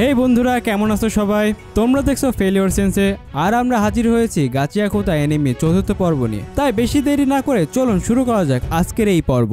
হেই বন্ধুরা, কেমন আছো সবাই? তোমরা দেখছো ফেলিওর সেন্সে, আর আমরা হাজির হয়েছি গাচিয়া খোতা এনিমি চতুর্থ পর্ব নিয়ে। তাই বেশি দেরি না করে চলুন শুরু করা যাক আজকের এই পর্ব।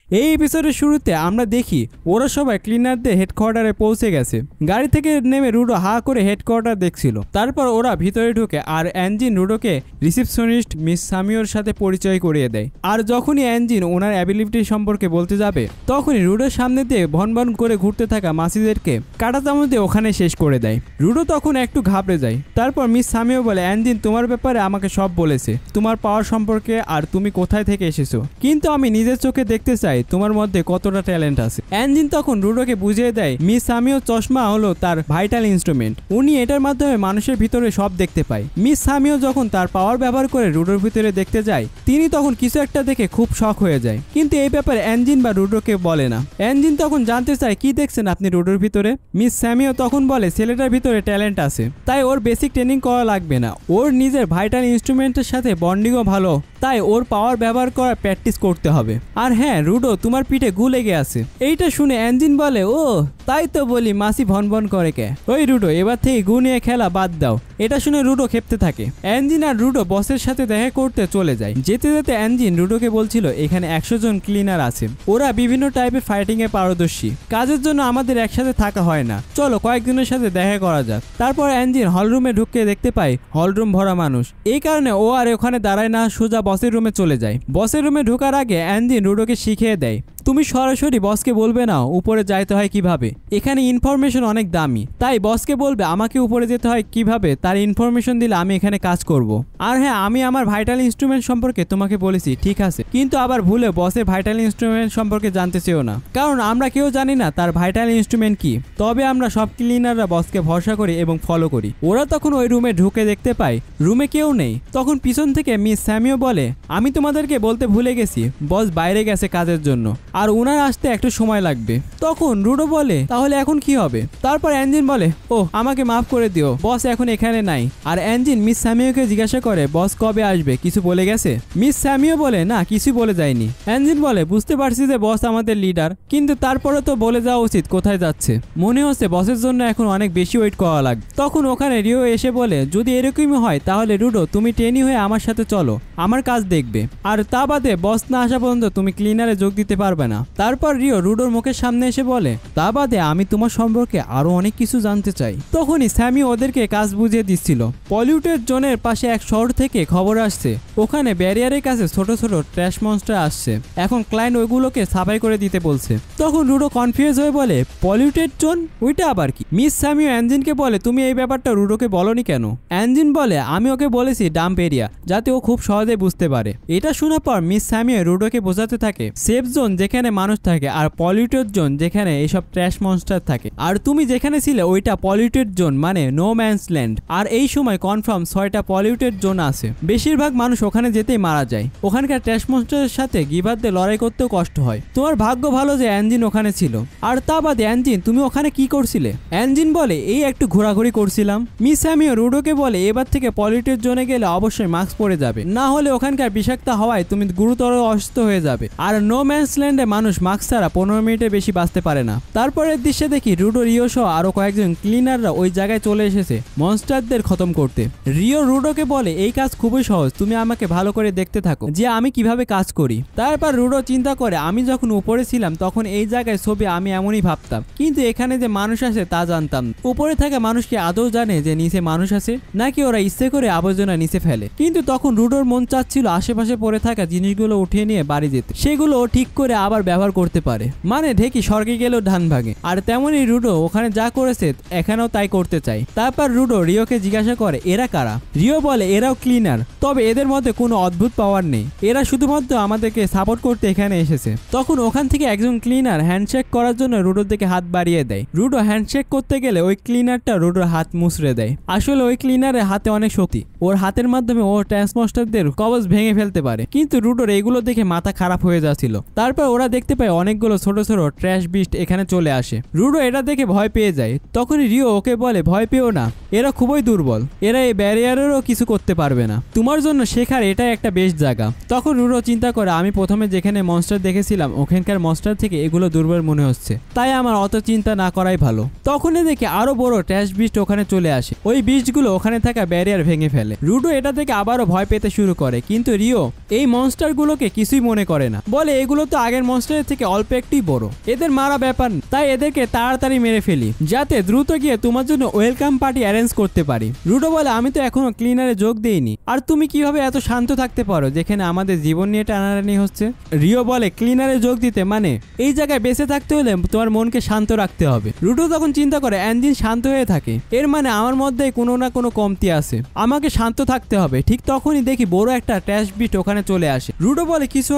এই এপিসোডের শুরুতে আমরা দেখি ওরা সবাই ক্লিনারদের হেডকোয়ার্টারে পৌঁছে গেছে। গাড়ি থেকে নেমে রুডো হা করে হেডকোয়ার্টার দেখছিল। তারপর ওরা ভিতরে ঢুকে আর অ্যাঞ্জিন রুডোকে রিসেপশনিস্ট মিস সামিওর সাথে পরিচয় করিয়ে দেয়। আর যখনই অ্যাঞ্জিন ওনার অ্যাবিলিটি সম্পর্কে বলতে যাবে, তখনই রুডোর সামনে দিয়ে ভন ভন করে ঘুরতে থাকা মাসিদেরকে কাটা চামচ দিয়ে ওখানে শেষ করে দেয়। রুডো তখন একটু ঘাবড়ে যায়। তারপর মিস সামিও বলে, অ্যাঞ্জিন তোমার ব্যাপারে আমাকে সব বলেছে, তোমার পাওয়ার সম্পর্কে আর তুমি কোথায় থেকে এসেছো, কিন্তু আমি নিজের চোখে দেখতে চাই তোমার মধ্যে কতটা ট্যালেন্ট আছে। অ্যাঞ্জিন তখন রুডোকে বুঝিয়ে দেয় মিস সামিও চশমা হলো তার ভাইটাল ইনস্ট্রুমেন্ট, উনি এটার মাধ্যমে মানুষের ভিতরে সব দেখতে পায়। মিস সামিও যখন তার পাওয়ার ব্যবহার করে রুডোর ভিতরে দেখতে যায়, তিনি তখন কিছু একটা দেখে খুব শক হয়ে যায়, কিন্তু এই ব্যাপারে অ্যাঞ্জিন বা রুডোকে বলে না। অ্যাঞ্জিন তখন জানতে চায় কি দেখছেন আপনি রুডোর ভিতরে। মিস সামিও তখন বলে ছেলেটার ভিতরে ট্যালেন্ট আছে, তাই ওর বেসিক ট্রেনিং করা লাগবে না, ওর নিজের ভাইটাল ইনস্ট্রুমেন্টের সাথে বন্ডিংও ভালো, তাই ওর পাওয়ার ব্যবহার করা প্র্যাকটিস করতে হবে। আর হ্যাঁ রুডো, তোমার পিঠে গু লেগে আছে। এইটা শুনে অ্যাঞ্জিন বলে, ও তাই তো বলি মাসি ভন ভন করে কে। ওই রুডো, এবার থেকে গু নিয়ে খেলা বাদ দাও। এটা শুনে রুডো খেপতে থাকে। অ্যাঞ্জিন আর রুডো বসের সাথে দেখা করতে চলে যায়। যেতে যেতে অ্যাঞ্জিন রুডোকে বলছিল এখানে 100 জন ক্লিনার আছে, ওরা বিভিন্ন টাইপের ফাইটিং এ পারদর্শী, কাজের জন্য আমাদের একসাথে থাকা হয় না, চলো কয়েকজনের সাথে দেখা করা যাক। তারপর অ্যাঞ্জিন হলরুমে ঢুকে দেখতে পায় হলরুম ভরা মানুষ। এই কারণে ও আর ওখানে দাঁড়ায় না, সোজা বসের রুমে চলে যায়। বসের রুমে ঢোকার আগে অ্যাঞ্জিন রুডোকে শিখিয়ে দেয়, তুমি সরাসরি বসকে বলবে না উপরে যাইতে হয় কিভাবে, এখানে ইনফরমেশন অনেক দামি, তাই বসকে বলবে আমাকে উপরে যেতে হয় কিভাবে, তার ইনফরমেশন দিলে আমি এখানে কাজ করব। আর হ্যাঁ, আমি আমার ভাইটাল ইনস্ট্রুমেন্ট সম্পর্কে তোমাকে বলেছি ঠিক আছে, কিন্তু আবার ভুলে বসের ভাইটাল ইনস্ট্রুমেন্ট সম্পর্কে জানতে চেও না, কারণ আমরা কেউ জানি না তার ভাইটাল ইনস্ট্রুমেন্ট কি। তবে আমরা সব ক্লিনাররা বসকে ভরসা করি এবং ফলো করি। ওরা তখন ওই রুমে ঢুকে দেখতে পায় রুমে কেউ নেই। তখন পিছন থেকে মিস স্যামিও বলে, আমি তোমাদেরকে বলতে ভুলে গেছি, বস বাইরে গেছে কাজের জন্য, আর উনার আসতে একটু সময় লাগবে। তখন রুডো বলে, তাহলে এখন কি হবে? তারপর অ্যাঞ্জিন বলে, ও আমাকে মাফ করে দিও, বস এখন এখানে নাই। আর অ্যাঞ্জিন মিস স্যামিওকে জিজ্ঞাসা করে বস কবে আসবে, কিছু বলে গেছে? মিস স্যামিও বলে, না কিছু বলে যায়নি। অ্যাঞ্জিন বলে, বুঝতে পারছি যে বস আমাদের লিডার, কিন্তু তারপরে তো বলে যাওয়া উচিত কোথায় যাচ্ছে, মনে হচ্ছে বসের জন্য এখন অনেক বেশি ওয়েট করা লাগবে। তখন ওখানে রিও এসে বলে, যদি এরকমই হয় তাহলে রুডো তুমি ট্রেনি হয়ে আমার সাথে চলো, আমার কাজ দেখবে, আর তা বাদে বস না আসা পর্যন্ত তুমি ক্লিনারে যোগ দিতে পারবে না। তারপর রিও রুডোর মুখের সামনে এসে বলে, তা বাদে আমি তোমার সম্পর্কে আরো অনেক কিছু জানতে চাই। তখনই স্যামি ওদেরকে কাজ বুঝিয়ে দিচ্ছিল। পলিউটেড জোনের পাশে এক শহর থেকে খবর আসছে, ওখানে ব্যারিয়ারের কাছে ছোট ছোট ট্র্যাশ মনস্টার আসছে, এখন ক্লায়েন্ট ওইগুলোকে সাফাই করে দিতে বলছে। তখন রুডো কনফিউজ হয়ে বলে, পলিউটেড জোন ওইটা আবার কি? মিস স্যামিও অ্যাঞ্জিনকে বলে, তুমি এই ব্যাপারটা রুডোকে বলনি কেন? অ্যাঞ্জিন বলে, আমি ওকে বলেছি ডাম্প এরিয়া, যাতে ও খুব সহজে বুঝতে পারে। এটা শোনার পর মিস স্যামিও রুডোকে বোঝাতে থাকে সেফ জোন যেখানে মানুষ থাকে, আর পলিউটেড জোন যেখানে এইসব ট্র্যাশ মনস্টার থাকে, আর তুমি যেখানে ছিলে ওইটা পলিউটেড জোন মানে নো ম্যানস ল্যান্ড। আর এই সময় কনফার্ম 6টা পলিউটেড জোন আছে, বেশিরভাগ মানুষ ওখানে যেতেই মারা যায়। ওখানকার ট্র্যাশ মনস্টারের সাথে গিভারদের লড়াই করতেও কষ্ট হয়। তোমার ভাগ্য ভালো যে অ্যাঞ্জিন ওখানে ছিল। আর তা বাদে অ্যাঞ্জিন, তুমি ওখানে কি করছিলে? অ্যাঞ্জিন বলে, এই একটু ঘোরাঘুরি করছিলাম। মিস স্যামিও রুডোকে বলে, এবার থেকে পলিউটেড জোনে গেলে অবশ্যই মাস্ক পরে যাবে, না হলে ওখানকার বিষাক্ত হওয়ায় তুমি গুরুতর অসুস্থ হয়ে যাবে। আর নো ম্যানস ল্যান্ডে মানুষ মাস্ক ছাড়া 15 মিনিটের বেশি বাঁচতে পারে না। তারপরের দৃশ্যে দেখি রুডো, রিও সহ আরো কয়েকজন ক্লিনাররা ওই জায়গায় চলে এসেছে মনস্টারদের খতম করতে। রিও রুডোকে বলে, এই কাজ খুবই সহজ, তুমি আমাকে ভালো করে দেখতে থাকো যে আমি কিভাবে কাজ করি। তারপর রুডো চিন্তা করে, আমি যখন উপরে ছিলাম তখন এই জায়গায় ছবি আমি এমনই ভাবতাম, কিন্তু এখানে যে মানুষ আছে তা জানতাম। উপরে থাকা মানুষ কি আদৌ জানে যে নিচে মানুষ আছে, নাকি ওরা ইচ্ছে করে আবর্জনা নিচে ফেলে? কিন্তু তখন রুডোর মন চাচ্ছিল আশেপাশে পড়ে থাকা জিনিসগুলো উঠিয়ে নিয়ে বাড়ি যেতে, সেগুলো ঠিক করে আবার ব্যবহার করতে পারে, মানে ঢেকি স্বর্গে গেলেও ধান ভাগে। আর তেমনই রুডো ওখানে যা করেছে এখানেও তাই করতে চাই। তারপর রুডো রিওকে জিজ্ঞাসা করে, এরা কারা? রিও বলে, এরাও ক্লিনার, তবে এদের মধ্যে কোনো অদ্ভুত পাওয়ার নেই, এরা শুধুমাত্র আমাদেরকে সাপোর্ট করতে এখানে এসেছে। তখন ওখান থেকে একজন ক্লিনার হ্যান্ডশেক করার জন্য রুডোর দিকে হাত বাড়িয়ে দেয়। রুডো হ্যান্ডশেক করতে গেলে ওই ক্লিনারটা রুডোর হাত মুচড়ে দেয়। আসলে ওই ক্লিনারের হাতে অনেক শক্তি, ওর হাতের মাধ্যমে ও ট্রান্সমস্টারদের কবজ ভেঙে ফেলতে পারে, কিন্তু রুডোর এগুলো দেখে মাথা খারাপ হয়ে যাচ্ছিল। তারপর ওরা দেখতে পায় অনেকগুলো ছোট ছোট ট্র্যাশ বিস্ট এখানে চলে আসে। রুডো এটা দেখে ভয় পেয়ে যায়। তখনই রিও ওকে বলে ভয় পেও না, এরা খুবই দুর্বল, এরা এই ব্যারিয়ারেরও কিছু করতে পারবে না, তোমার জন্য শেখার এটাই একটা বেস্ট জায়গা। তখন রুডো চিন্তা করে আমি প্রথমে যেখানে মনস্টার দেখেছিলাম ওখানকার মনস্টার থেকে এগুলো দুর্বল মনে হচ্ছে, তাই আমার অত চিন্তা না করাই ভালো। তখনই দেখে আরো বড় ট্র্যাশ বিস্ট ওখানে চলে আসে, ওই বিস্টগুলো ওখানে থাকা ব্যারিয়ার ভেঙে ফেলে। রুডো এটা থেকে আবারও ভয় পেতে শুরু করে, কিন্তু রিও এই মনস্টারগুলোকে কিছুই মনে করে না, বলে এগুলো তো আগের মনস্টারের থেকে অল্প একটুই বড়, এদের মারা ব্যাপার, তাই এদেরকে তাড়াতাড়ি মেরে ফেলি যাতে দ্রুত গিয়ে তোমার জন্য ওয়েলকাম পার্টি অ্যারেঞ্জ করতে পারি। রুডো বলে আমি তো এখনো ক্লিনারে যোগ দেইনি, আর তুমি কিভাবে এত শান্ত থাকতে পারো যেখানে আমাদের জীবন নিয়ে টানাটানি হচ্ছে। রিও বলে ক্লিনারে যোগ দিতে মানে এই জায়গায় বেঁচে থাকতে হলে তোমার মনকে শান্ত রাখতে হবে। রুডো তখন চিন্তা করে এনজিন শান্ত হয়ে থাকে, এর মানে আমার মধ্যে কোনো না কোনো কমতি আছে, আমাকে শান্ত থাকতে হবে। ঠিক তখনই দেখি বড় একটা ট্র্যাশ বিস্ট ওখানে চলে আসে। রুডো বলে কিছু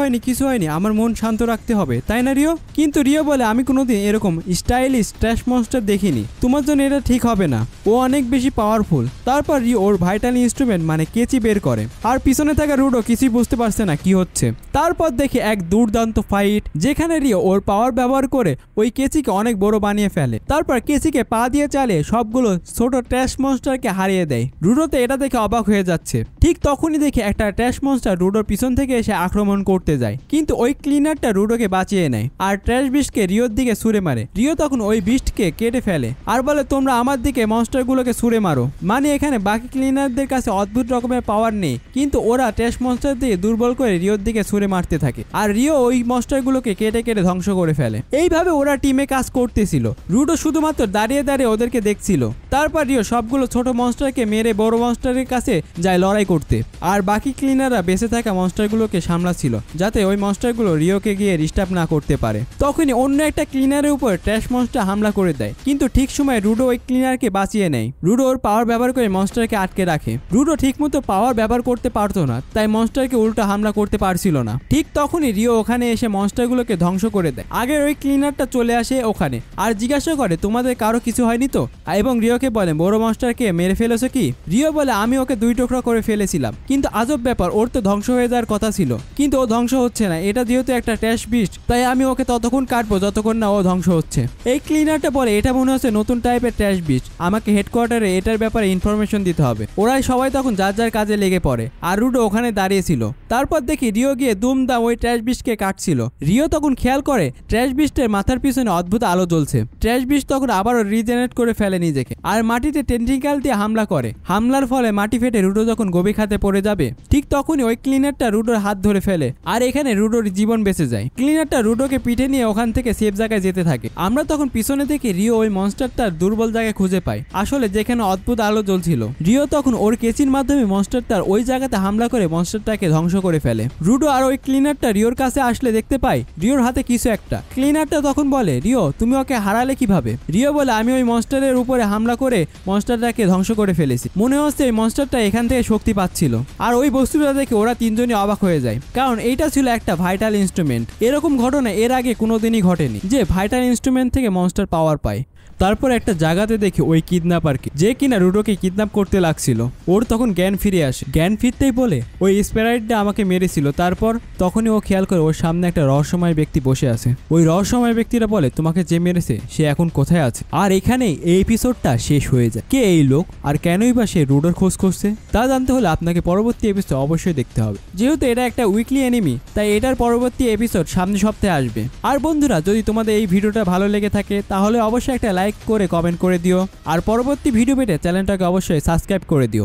হয়নি, আমার মন শান্ত রাখতে হবে, তাই না রিও? কিন্তু রিও বলে আমি কোনোদিন এরকম স্টাইলিশ ট্র্যাশ মনস্টার দেখিনি, তোমার জন্য এটা ঠিক হবে না, ও অনেক বেশি পাওয়ারফুল। তারপর রিও ওর ভাইটাল ইনস্ট্রুমেন্ট মানে কেচি বের করে, আর পিছনে থাকা রুডো কিছুই বুঝতে পারছে না কি হচ্ছে। তারপর দেখে এক দুর্দান্ত ফাইট যেখানে রিও ওর পাওয়ার ব্যবহার করে ওই কেচিকে অনেক বড় বানিয়ে ফেলে, তারপর কেচিকে পা দিয়ে চালিয়ে সবগুলো ছোট ট্র্যাশ মনস্টারকে হারিয়ে দেয়। রুডোতে এটা দেখে অবাক হয়ে যাচ্ছে। ঠিক তখনই দেখে একটা ট্র্যাশ মনস্টার রুডোর পিছন থেকে এসে আক্রমণ করতে যায়, কিন্তু ওই ক্লিনারটা রুডোকে বাঁচিয়ে নেয় আর ট্র্যাশ বিস্টকে রিওর দিকে ছুড়ে মারে। রিও তখন ওই বিস্টকে কেটে ফেলে আর বলে তোমরা আমার দিকে মনস্টারগুলোকে ছুড়ে মারো। মানে এখানে বাকি ক্লিনারদের কাছে অদ্ভুত রকমের পাওয়ার নেই, কিন্তু ওরা ট্র্যাশ মনস্টার দিয়ে দুর্বল করে রিওর দিকে ছুড়ে মারতে থাকে, আর রিও ওই মনস্টারগুলোকে কেটে কেটে ধ্বংস করে ফেলে। এইভাবে ওরা টিমে কাজ করতেছিল, রুডো শুধুমাত্র দাঁড়িয়ে দাঁড়িয়ে ওদেরকে দেখছিল। তারপর রিও সবগুলো ছোট মনস্টারকে মেরে বড় মনস্টারের কাছে যায় লড়াই করতে, আর বাকি ক্লিনাররা বেঁচে থাকা মনস্টারগুলোকে সামলাচ্ছিল যাতে ওই মনস্টারগুলো রিওকে গিয়ে ডিস্টার্ব না করতে পারে। তখনই অন্য একটা ক্লিনারের উপর ট্র্যাশ মনস্টার হামলা করে দেয়, কিন্তু ঠিক সময় রুডো ওই ক্লিনারকে বাঁচিয়ে নেয়। রুডো ওর পাওয়ার ব্যবহার করে মনস্টারকে আটকে রাখে। রুডো ঠিকমতো পাওয়ার ব্যবহার করতে পারতো না, তাই মনস্টারকে উল্টো হামলা করতে পারছিল না। ঠিক তখনই রিও ওখানে এসে মনস্টারগুলোকে ধ্বংস করে দেয়। আগের ওই ক্লিনারটা চলে আসে ওখানে আর জিজ্ঞাসা করে তোমাদের কারো কিছু হয়নি তো, এবং রিওকে বলে বড় মনস্টারকে মেরে ফেলেছো কি? রিও বলে আমি ওকে 2 টুকরা করে ফেলেছিলাম, কিন্তু আজব ব্যাপার ওর তো ধ্বংস হয়ে যাওয়ার কথা ছিল, কিন্তু ও ধ্বংস হচ্ছে না, এটা যেহেতু একটা ট্র্যাশ বিস্ট তাই আমি ওকে ততক্ষণ কাটবো যতক্ষণ না ও ধ্বংস হচ্ছে। এই ক্লিনারটা বলে এটা মনে হচ্ছে নতুন টাইপের ট্র্যাশ বিস্ট, আমাকে হেডকোয়ার্টারে এটার ব্যাপারে ইনফরমেশন দিতে হবে। ওরাই সবাই তখন যার যার কাজে লেগে পড়ে আর রুডো ওখানে দাঁড়িয়েছিল। তারপর দেখি রিও গিয়ে দুমদাম ওই ট্র্যাশ বিস্টকে কাটছিল। রিও তখন খেয়াল করে ট্র্যাশ বিস্টের মাথার পিছনে অদ্ভুত আলো জ্বলছে। ট্র্যাশ বিস্ট তখন আবারও রিজেনারেট করে ফেলে নিজেকে আর মাটিতে টেন্টিক্যাল দিয়ে হামলা করে। হামলার ফলে মাটি ফেটে রুডো যখন গভীর খাতে পড়ে যাবে ঠিক তখনই ওই ক্লিনারটা রুডোর হাত ধরে ফেলে আর এখানে রুডোর জীবন বেঁচে যায়। ক্লিনারটা রুডোকে পিঠে নিয়ে ওখান থেকে সেফ জায়গায় যেতে থাকে। আমরা তখন পিছনে দেখি রিও ওই মনস্টারটার দুর্বল জায়গায় খুঁজে পায়, আসলে যেখানে অদ্ভুত আলো জ্বলছিল। রিও তখন ওর কেচির মাধ্যমে মনস্টারটার ওই জায়গাতে হামলা করে মনস্টারটাকে ধ্বংস করে ফেলে। রুডো আর ওই ক্লিনারটা রিওর কাছে আসলে দেখতে পায় রিওর হাতে কিছু একটা। ক্লিনারটা তখন বলে রিও তুমি ওকে হারালে কিভাবে? রিও বলে আমি ওই মনস্টারের উপরে হামলা করে মনস্টারটাকে ধ্বংস করে ফেলেছি, মনে হচ্ছে এই মনস্টারটা এখান থেকে শক্তি পাচ্ছিল। আর ওই বস্তুটা দেখে ওরা তিনজনই অবাক হয়ে যায়, কারণ এইটা ছিল একটা ভাইটাল ইনস্ট্রুমেন্ট। এরকম ঘটনা এর আগে কোনোদিনই ঘটেনি যে ভাইটাল ইনস্ট্রুমেন্ট থেকে মনস্টার পাওয়ার পায়। তারপর একটা জায়গাতে দেখে ওই কিডন্যাপারকে যে কিনা রুডোকে কিডন্যাপ করতে লাগছিল, ওর তখন জ্ঞান ফিরে আসে। জ্ঞান ফিরতেই বলে ওই স্প্রাইটটা আমাকে মেরেছিল। তারপর তখনই ও খেয়াল করে ওর সামনে একটা রহস্যময় ব্যক্তি বসে আছে। ওই রহস্যময় ব্যক্তিটা বলে তোমাকে যে মেরেছে সে এখন কোথায় আছে। আর এখানেই এই এপিসোডটা শেষ হয়ে যায়। কে এই লোক আর কেনই বা সে রুডোর খোঁজ করছে তা জানতে হলে আপনাকে পরবর্তী এপিসোড অবশ্যই দেখতে হবে। যেহেতু এটা একটা উইকলি এনিমি তাই এটার পরবর্তী এপিসোড সামনের সপ্তাহে আসবে। আর বন্ধুরা যদি তোমাদের এই ভিডিওটা ভালো লেগে থাকে তাহলে অবশ্যই একটা লাইক করে কমেন্ট করে দিও, আর পরবর্তী ভিডিও পেতে চ্যানেলটাকে অবশ্যই সাবস্ক্রাইব করে দিও।